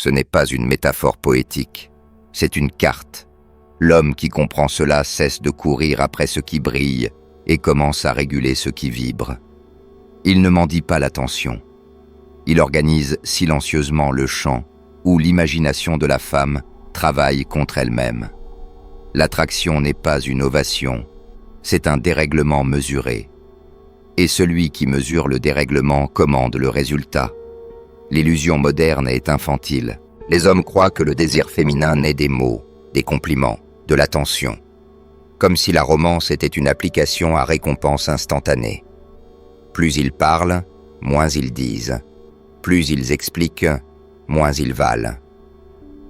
Ce n'est pas une métaphore poétique, c'est une carte. L'homme qui comprend cela cesse de courir après ce qui brille et commence à réguler ce qui vibre. Il ne mendie pas l'attention. Il organise silencieusement le champ où l'imagination de la femme travaille contre elle-même. L'attraction n'est pas une ovation, c'est un dérèglement mesuré. Et celui qui mesure le dérèglement commande le résultat. L'illusion moderne est infantile. Les hommes croient que le désir féminin naît des mots, des compliments, de l'attention. Comme si la romance était une application à récompense instantanée. Plus ils parlent, moins ils disent. Plus ils expliquent, moins ils valent.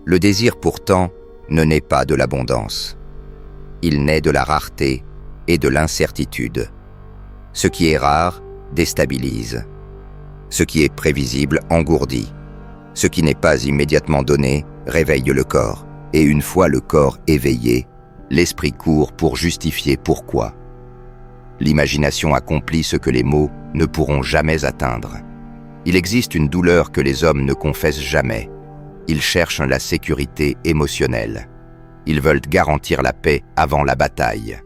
Le désir pourtant ne naît pas de l'abondance. Il naît de la rareté et de l'incertitude. Ce qui est rare déstabilise. Ce qui est prévisible engourdit. Ce qui n'est pas immédiatement donné réveille le corps. Et une fois le corps éveillé, l'esprit court pour justifier pourquoi. L'imagination accomplit ce que les mots ne pourront jamais atteindre. Il existe une douleur que les hommes ne confessent jamais. Ils cherchent la sécurité émotionnelle. Ils veulent garantir la paix avant la bataille.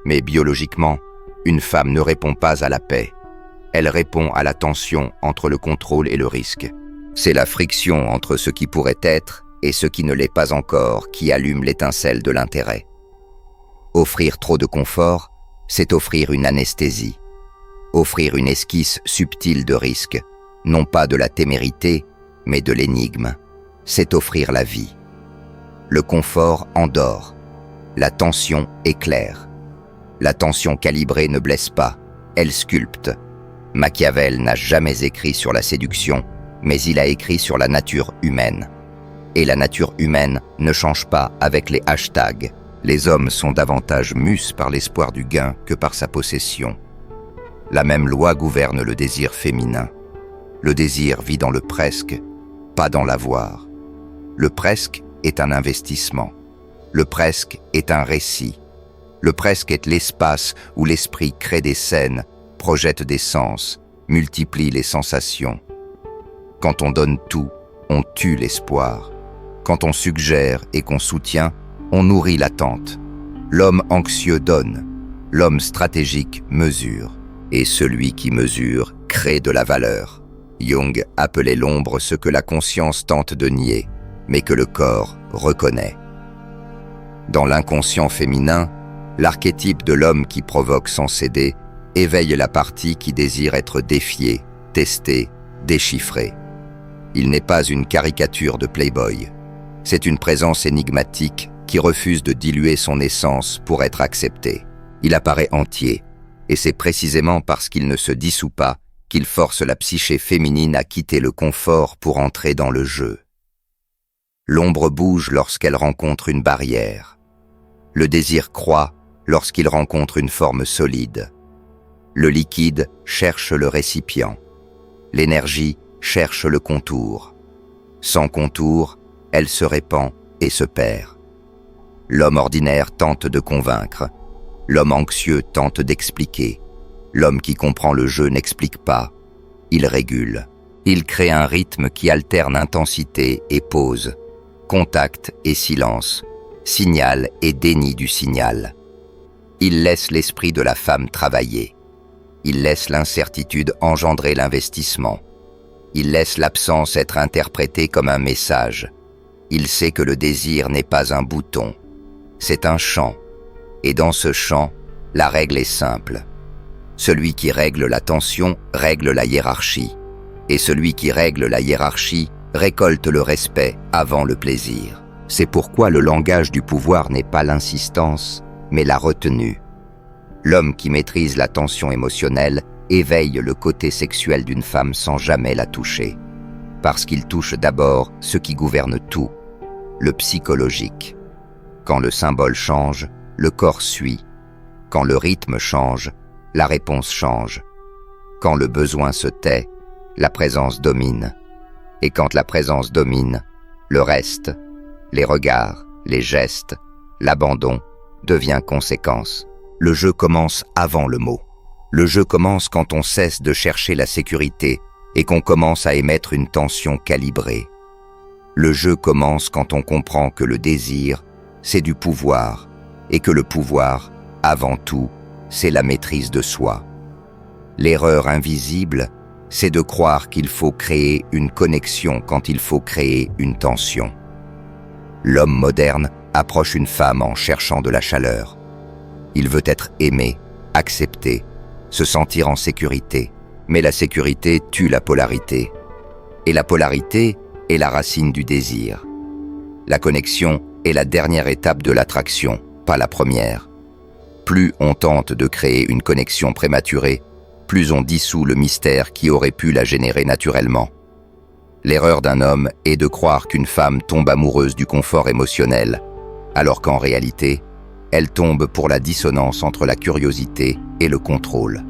Mais biologiquement, une femme ne répond pas à la paix. Elle répond à la tension entre le contrôle et le risque. C'est la friction entre ce qui pourrait être et ce qui ne l'est pas encore qui allume l'étincelle de l'intérêt. Offrir trop de confort, c'est offrir une anesthésie. Offrir une esquisse subtile de risque, non pas de la témérité, mais de l'énigme. C'est offrir la vie. Le confort endort. La tension éclaire. La tension calibrée ne blesse pas, elle sculpte. Machiavel n'a jamais écrit sur la séduction, mais il a écrit sur la nature humaine. Et la nature humaine ne change pas avec les hashtags. Les hommes sont davantage mus par l'espoir du gain que par sa possession. La même loi gouverne le désir féminin. Le désir vit dans le presque, pas dans l'avoir. Le presque est un investissement. Le presque est un récit. Le presque est l'espace où l'esprit crée des scènes, projette des sens, multiplie les sensations. Quand on donne tout, on tue l'espoir. Quand on suggère et qu'on soutient, on nourrit l'attente. L'homme anxieux donne, l'homme stratégique mesure, et celui qui mesure crée de la valeur. Jung appelait l'ombre ce que la conscience tente de nier, mais que le corps reconnaît. Dans l'inconscient féminin, l'archétype de l'homme qui provoque sans céder éveille la partie qui désire être défiée, testée, déchiffrée. Il n'est pas une caricature de Playboy. C'est une présence énigmatique qui refuse de diluer son essence pour être acceptée. Il apparaît entier, et c'est précisément parce qu'il ne se dissout pas qu'il force la psyché féminine à quitter le confort pour entrer dans le jeu. L'ombre bouge lorsqu'elle rencontre une barrière. Le désir croît lorsqu'il rencontre une forme solide. Le liquide cherche le récipient. L'énergie cherche le contour. Sans contour, elle se répand et se perd. L'homme ordinaire tente de convaincre. L'homme anxieux tente d'expliquer. L'homme qui comprend le jeu n'explique pas. Il régule. Il crée un rythme qui alterne intensité et pause, contact et silence, signal et déni du signal. Il laisse l'esprit de la femme travailler. Il laisse l'incertitude engendrer l'investissement. Il laisse l'absence être interprétée comme un message. Il sait que le désir n'est pas un bouton, c'est un champ. Et dans ce champ, la règle est simple. Celui qui règle la tension règle la hiérarchie. Et celui qui règle la hiérarchie récolte le respect avant le plaisir. C'est pourquoi le langage du pouvoir n'est pas l'insistance, mais la retenue. L'homme qui maîtrise la tension émotionnelle éveille le côté sexuel d'une femme sans jamais la toucher. Parce qu'il touche d'abord ce qui gouverne tout, le psychologique. Quand le symbole change, le corps suit. Quand le rythme change, la réponse change. Quand le besoin se tait, la présence domine. Et quand la présence domine, le reste, les regards, les gestes, l'abandon, devient conséquence. Le jeu commence avant le mot. Le jeu commence quand on cesse de chercher la sécurité et qu'on commence à émettre une tension calibrée. Le jeu commence quand on comprend que le désir, c'est du pouvoir, et que le pouvoir, avant tout, c'est la maîtrise de soi. L'erreur invisible, c'est de croire qu'il faut créer une connexion quand il faut créer une tension. L'homme moderne approche une femme en cherchant de la chaleur. Il veut être aimé, accepté, se sentir en sécurité. Mais la sécurité tue la polarité. Et la polarité est la racine du désir. La connexion est la dernière étape de l'attraction, pas la première. Plus on tente de créer une connexion prématurée, plus on dissout le mystère qui aurait pu la générer naturellement. L'erreur d'un homme est de croire qu'une femme tombe amoureuse du confort émotionnel, alors qu'en réalité, elle tombe pour la dissonance entre la curiosité et le contrôle.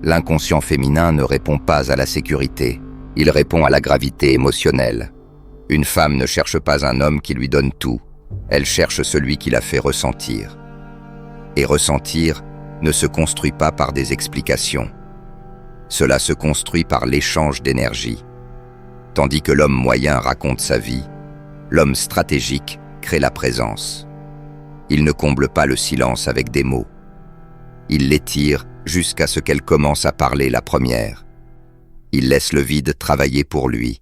L'inconscient féminin ne répond pas à la sécurité, il répond à la gravité émotionnelle. Une femme ne cherche pas un homme qui lui donne tout, elle cherche celui qui la fait ressentir. Et ressentir ne se construit pas par des explications. Cela se construit par l'échange d'énergie. Tandis que l'homme moyen raconte sa vie, l'homme stratégique crée la présence. Il ne comble pas le silence avec des mots. Il l'étire jusqu'à ce qu'elle commence à parler la première. Il laisse le vide travailler pour lui.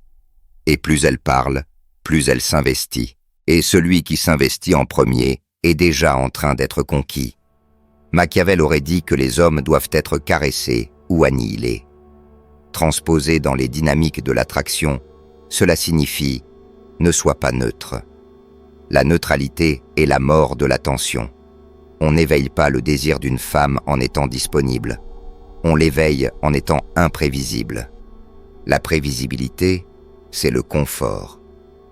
Et plus elle parle, plus elle s'investit. Et celui qui s'investit en premier est déjà en train d'être conquis. Machiavel aurait dit que les hommes doivent être caressés ou annihilés. Transposé dans les dynamiques de l'attraction, cela signifie « ne sois pas neutre ». La neutralité est la mort de l'attention. On n'éveille pas le désir d'une femme en étant disponible. On l'éveille en étant imprévisible. La prévisibilité, c'est le confort.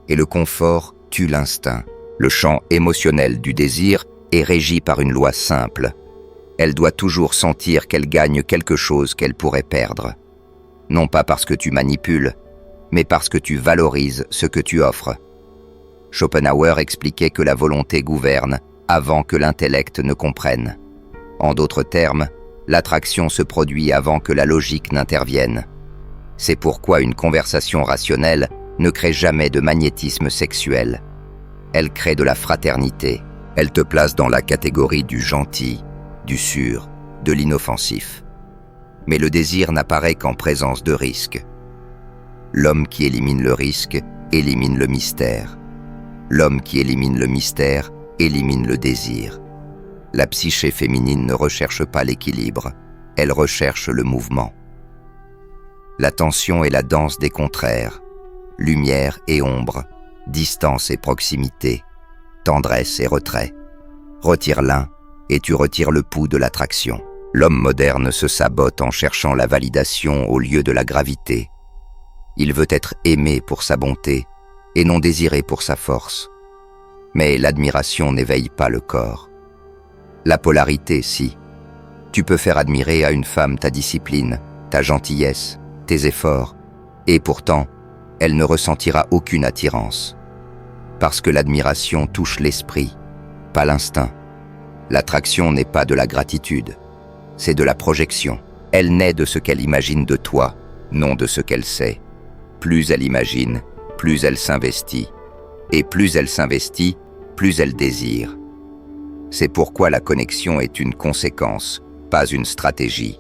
Et le confort tue l'instinct. Le champ émotionnel du désir est régi par une loi simple. Elle doit toujours sentir qu'elle gagne quelque chose qu'elle pourrait perdre. Non pas parce que tu manipules, mais parce que tu valorises ce que tu offres. Schopenhauer expliquait que la volonté gouverne avant que l'intellect ne comprenne. En d'autres termes, l'attraction se produit avant que la logique n'intervienne. C'est pourquoi une conversation rationnelle ne crée jamais de magnétisme sexuel. Elle crée de la fraternité. Elle te place dans la catégorie du gentil, du sûr, de l'inoffensif. Mais le désir n'apparaît qu'en présence de risque. L'homme qui élimine le risque élimine le mystère. L'homme qui élimine le mystère élimine le désir. La psyché féminine ne recherche pas l'équilibre, elle recherche le mouvement. La tension est la danse des contraires, lumière et ombre, distance et proximité, tendresse et retrait. Retire l'un et tu retires le pouls de l'attraction. L'homme moderne se sabote en cherchant la validation au lieu de la gravité. Il veut être aimé pour sa bonté et non désiré pour sa force. Mais l'admiration n'éveille pas le corps. La polarité, si. Tu peux faire admirer à une femme ta discipline, ta gentillesse, tes efforts, et pourtant, elle ne ressentira aucune attirance. Parce que l'admiration touche l'esprit, pas l'instinct. L'attraction n'est pas de la gratitude, c'est de la projection. Elle naît de ce qu'elle imagine de toi, non de ce qu'elle sait. Plus elle imagine, plus elle s'investit. Et plus elle s'investit, plus elle désire. C'est pourquoi la connexion est une conséquence, pas une stratégie.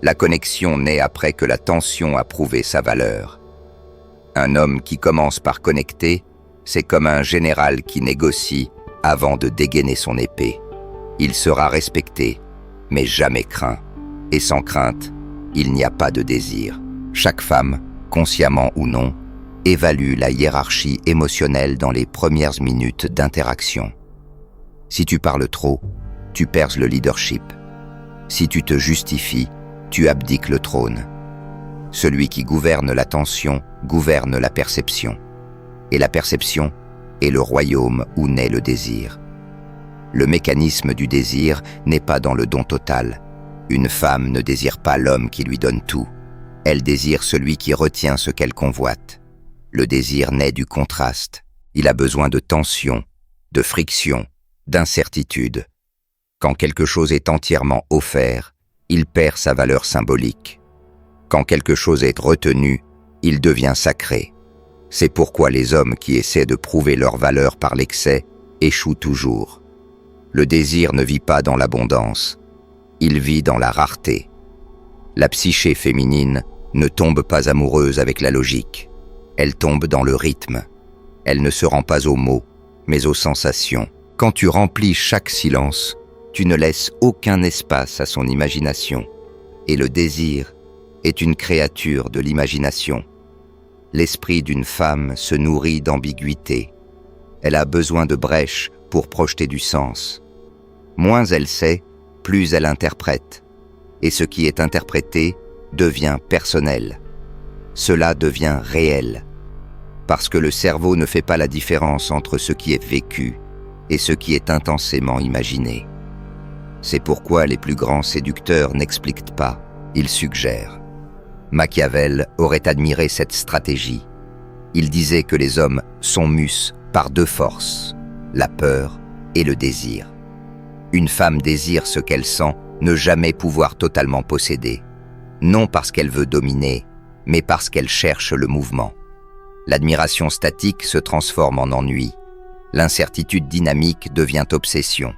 La connexion naît après que la tension a prouvé sa valeur. Un homme qui commence par connecter, c'est comme un général qui négocie avant de dégainer son épée. Il sera respecté, mais jamais craint. Et sans crainte, il n'y a pas de désir. Chaque femme, consciemment ou non, évalue la hiérarchie émotionnelle dans les premières minutes d'interaction. Si tu parles trop, tu perds le leadership. Si tu te justifies, tu abdiques le trône. Celui qui gouverne l'attention gouverne la perception. Et la perception est le royaume où naît le désir. Le mécanisme du désir n'est pas dans le don total. Une femme ne désire pas l'homme qui lui donne tout. Elle désire celui qui retient ce qu'elle convoite. Le désir naît du contraste. Il a besoin de tension, de friction, d'incertitude. Quand quelque chose est entièrement offert, il perd sa valeur symbolique. Quand quelque chose est retenu, il devient sacré. C'est pourquoi les hommes qui essaient de prouver leur valeur par l'excès échouent toujours. Le désir ne vit pas dans l'abondance, il vit dans la rareté. La psyché féminine ne tombe pas amoureuse avec la logique, elle tombe dans le rythme. Elle ne se rend pas aux mots, mais aux sensations. Quand tu remplis chaque silence, tu ne laisses aucun espace à son imagination. Et le désir est une créature de l'imagination. L'esprit d'une femme se nourrit d'ambiguïté. Elle a besoin de brèches pour projeter du sens. Moins elle sait, plus elle interprète. Et ce qui est interprété devient personnel. Cela devient réel. Parce que le cerveau ne fait pas la différence entre ce qui est vécu et ce qui est intensément imaginé. C'est pourquoi les plus grands séducteurs n'expliquent pas, ils suggèrent. Machiavel aurait admiré cette stratégie. Il disait que les hommes sont mus par deux forces, la peur et le désir. Une femme désire ce qu'elle sent, ne jamais pouvoir totalement posséder, non parce qu'elle veut dominer, mais parce qu'elle cherche le mouvement. L'admiration statique se transforme en ennui. L'incertitude dynamique devient obsession.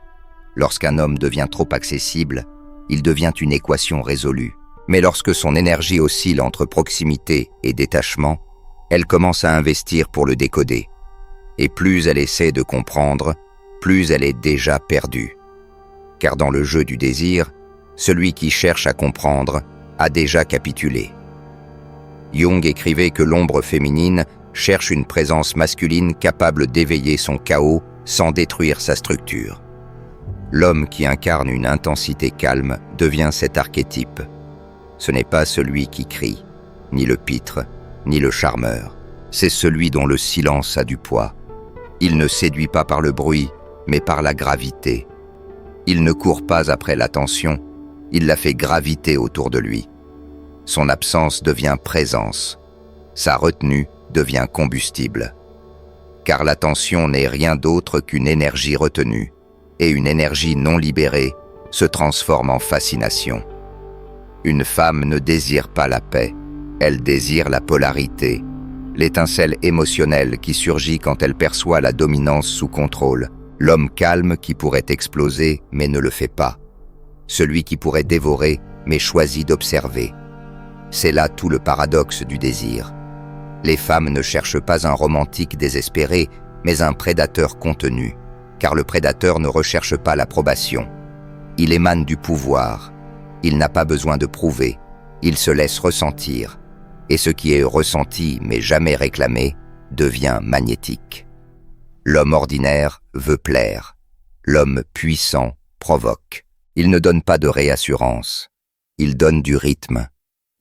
Lorsqu'un homme devient trop accessible, il devient une équation résolue. Mais lorsque son énergie oscille entre proximité et détachement, elle commence à investir pour le décoder. Et plus elle essaie de comprendre, plus elle est déjà perdue. Car dans le jeu du désir, celui qui cherche à comprendre a déjà capitulé. Jung écrivait que l'ombre féminine cherche une présence masculine capable d'éveiller son chaos sans détruire sa structure. L'homme qui incarne une intensité calme devient cet archétype. Ce n'est pas celui qui crie, ni le pitre, ni le charmeur. C'est celui dont le silence a du poids. Il ne séduit pas par le bruit, mais par la gravité. Il ne court pas après l'attention, il la fait graviter autour de lui. Son absence devient présence. Sa retenue devient combustible. Car l'attention n'est rien d'autre qu'une énergie retenue, et une énergie non libérée se transforme en fascination. Une femme ne désire pas la paix, elle désire la polarité, l'étincelle émotionnelle qui surgit quand elle perçoit la dominance sous contrôle, l'homme calme qui pourrait exploser mais ne le fait pas, celui qui pourrait dévorer mais choisit d'observer. C'est là tout le paradoxe du désir. Les femmes ne cherchent pas un romantique désespéré, mais un prédateur contenu, car le prédateur ne recherche pas l'approbation. Il émane du pouvoir, il n'a pas besoin de prouver, il se laisse ressentir, et ce qui est ressenti mais jamais réclamé devient magnétique. L'homme ordinaire veut plaire, l'homme puissant provoque. Il ne donne pas de réassurance, il donne du rythme,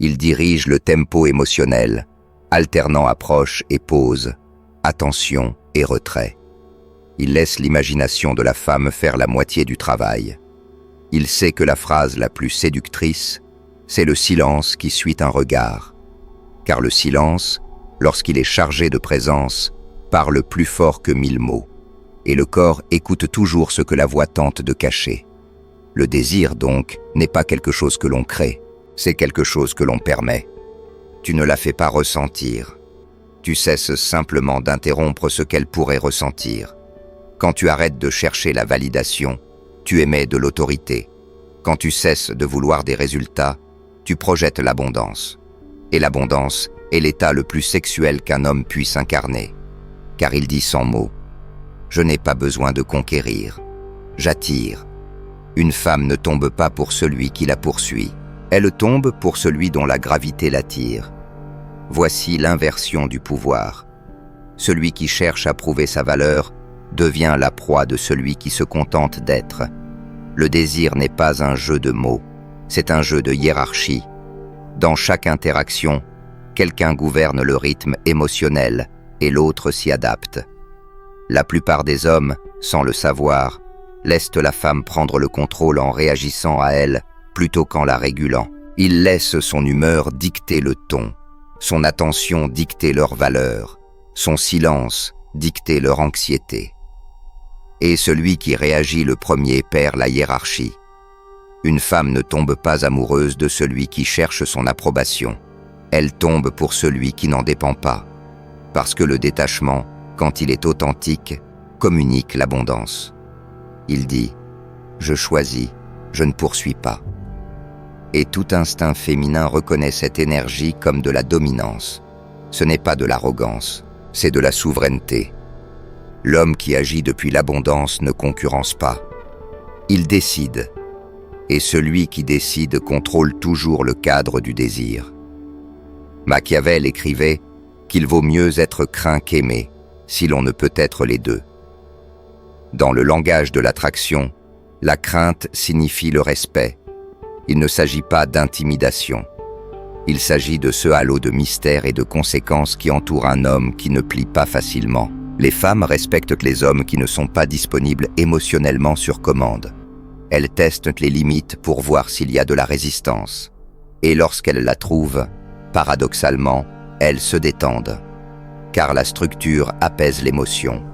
il dirige le tempo émotionnel, alternant approche et pause, attention et retrait. Il laisse l'imagination de la femme faire la moitié du travail. Il sait que la phrase la plus séductrice, c'est le silence qui suit un regard. Car le silence, lorsqu'il est chargé de présence, parle plus fort que 1000 mots. Et le corps écoute toujours ce que la voix tente de cacher. Le désir, donc, n'est pas quelque chose que l'on crée, c'est quelque chose que l'on permet. Tu ne la fais pas ressentir. Tu cesses simplement d'interrompre ce qu'elle pourrait ressentir. Quand tu arrêtes de chercher la validation, tu émets de l'autorité. Quand tu cesses de vouloir des résultats, tu projettes l'abondance. Et l'abondance est l'état le plus sexuel qu'un homme puisse incarner. Car il dit sans mots, « Je n'ai pas besoin de conquérir, j'attire. » Une femme ne tombe pas pour celui qui la poursuit. Elle tombe pour celui dont la gravité l'attire. Voici l'inversion du pouvoir. Celui qui cherche à prouver sa valeur devient la proie de celui qui se contente d'être. Le désir n'est pas un jeu de mots, c'est un jeu de hiérarchie. Dans chaque interaction, quelqu'un gouverne le rythme émotionnel et l'autre s'y adapte. La plupart des hommes, sans le savoir, laissent la femme prendre le contrôle en réagissant à elle plutôt qu'en la régulant. Ils laissent son humeur dicter le ton, son attention dicter leur valeur, son silence dicter leur anxiété. Et celui qui réagit le premier perd la hiérarchie. Une femme ne tombe pas amoureuse de celui qui cherche son approbation. Elle tombe pour celui qui n'en dépend pas. parce que le détachement, quand il est authentique, communique l'abondance. Il dit « Je choisis, je ne poursuis pas ». Et tout instinct féminin reconnaît cette énergie comme de la dominance. Ce n'est pas de l'arrogance, c'est de la souveraineté. L'homme qui agit depuis l'abondance ne concurrence pas. Il décide. Et celui qui décide contrôle toujours le cadre du désir. Machiavel écrivait qu'il vaut mieux être craint qu'aimé, si l'on ne peut être les deux. Dans le langage de l'attraction, la crainte signifie le respect. Il ne s'agit pas d'intimidation. Il s'agit de ce halo de mystère et de conséquences qui entoure un homme qui ne plie pas facilement. Les femmes respectent les hommes qui ne sont pas disponibles émotionnellement sur commande. Elles testent les limites pour voir s'il y a de la résistance. Et lorsqu'elles la trouvent, paradoxalement, elles se détendent. Car la structure apaise l'émotion.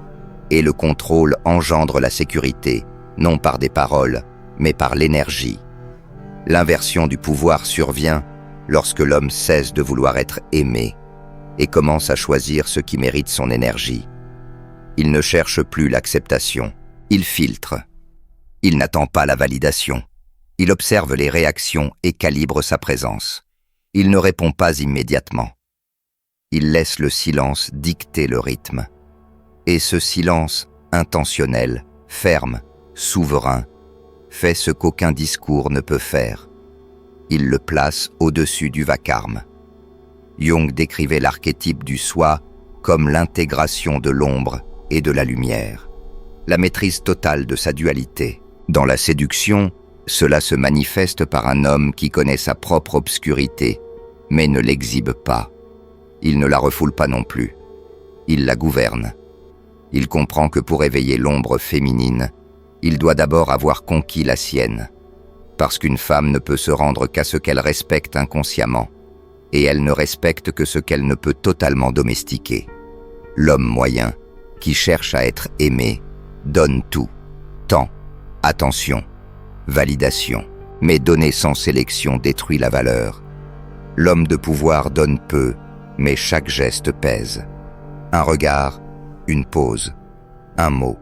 Et le contrôle engendre la sécurité, non par des paroles, mais par l'énergie. L'inversion du pouvoir survient lorsque l'homme cesse de vouloir être aimé et commence à choisir ce qui mérite son énergie. Il ne cherche plus l'acceptation, il filtre. Il n'attend pas la validation. Il observe les réactions et calibre sa présence. Il ne répond pas immédiatement. Il laisse le silence dicter le rythme. Et ce silence, intentionnel, ferme, souverain, fait ce qu'aucun discours ne peut faire. Il le place au-dessus du vacarme. Jung décrivait l'archétype du soi comme l'intégration de l'ombre et de la lumière, la maîtrise totale de sa dualité. Dans la séduction, cela se manifeste par un homme qui connaît sa propre obscurité, mais ne l'exhibe pas. Il ne la refoule pas non plus. Il la gouverne. Il comprend que pour éveiller l'ombre féminine, il doit d'abord avoir conquis la sienne, parce qu'une femme ne peut se rendre qu'à ce qu'elle respecte inconsciemment, et elle ne respecte que ce qu'elle ne peut totalement domestiquer. L'homme moyen, qui cherche à être aimé, donne tout, temps, attention, validation, mais donner sans sélection détruit la valeur. L'homme de pouvoir donne peu, mais chaque geste pèse. Un regard, une pause, un mot.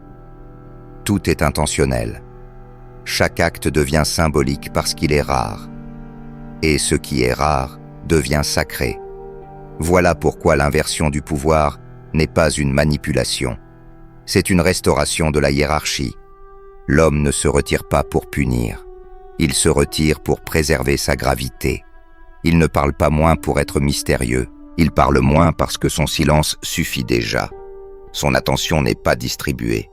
Tout est intentionnel. Chaque acte devient symbolique parce qu'il est rare. Et ce qui est rare devient sacré. Voilà pourquoi l'inversion du pouvoir n'est pas une manipulation. C'est une restauration de la hiérarchie. L'homme ne se retire pas pour punir. Il se retire pour préserver sa gravité. Il ne parle pas moins pour être mystérieux. Il parle moins parce que son silence suffit déjà. Son attention n'est pas distribuée.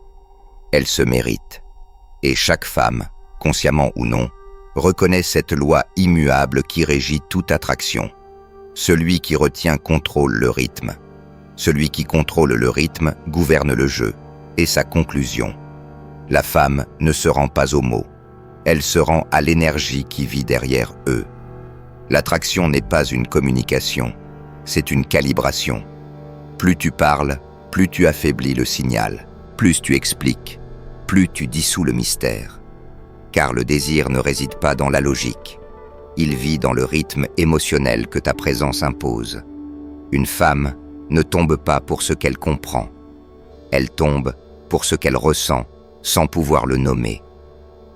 Elle se mérite. Et chaque femme, consciemment ou non, reconnaît cette loi immuable qui régit toute attraction. Celui qui retient contrôle le rythme. Celui qui contrôle le rythme gouverne le jeu. Et sa conclusion. La femme ne se rend pas aux mots. Elle se rend à l'énergie qui vit derrière eux. L'attraction n'est pas une communication, c'est une calibration. Plus tu parles, plus tu affaiblis le signal. Plus tu expliques, plus tu dissous le mystère. Car le désir ne réside pas dans la logique. Il vit dans le rythme émotionnel que ta présence impose. Une femme ne tombe pas pour ce qu'elle comprend. Elle tombe pour ce qu'elle ressent, sans pouvoir le nommer.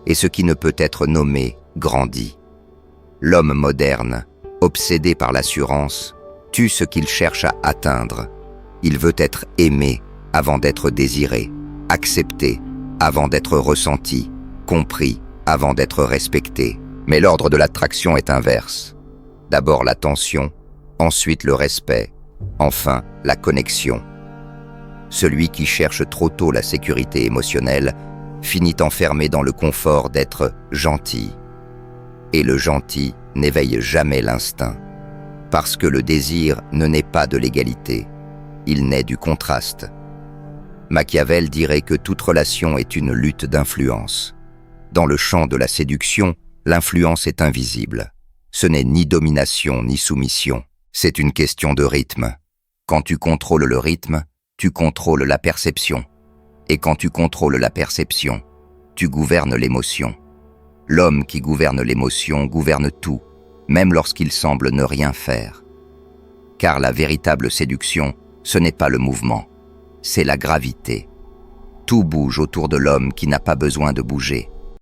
Et ce qui ne peut être nommé grandit. L'homme moderne, obsédé par l'assurance, tue ce qu'il cherche à atteindre. Il veut être aimé avant d'être désiré, accepté avant d'être ressenti, compris avant d'être respecté. Mais l'ordre de l'attraction est inverse. D'abord l'attention, ensuite le respect, enfin la connexion. Celui qui cherche trop tôt la sécurité émotionnelle finit enfermé dans le confort d'être gentil. Et le gentil n'éveille jamais l'instinct, parce que le désir ne naît pas de l'égalité, il naît du contraste. Machiavel dirait que toute relation est une lutte d'influence. Dans le champ de la séduction, l'influence est invisible. Ce n'est ni domination ni soumission, c'est une question de rythme. Quand tu contrôles le rythme, tu contrôles la perception. Et quand tu contrôles la perception, tu gouvernes l'émotion. L'homme qui gouverne l'émotion gouverne tout, même lorsqu'il semble ne rien faire. Car la véritable séduction Ce n'est pas le mouvement, c'est la gravité. Tout bouge autour de l'homme qui n'a pas besoin de bouger.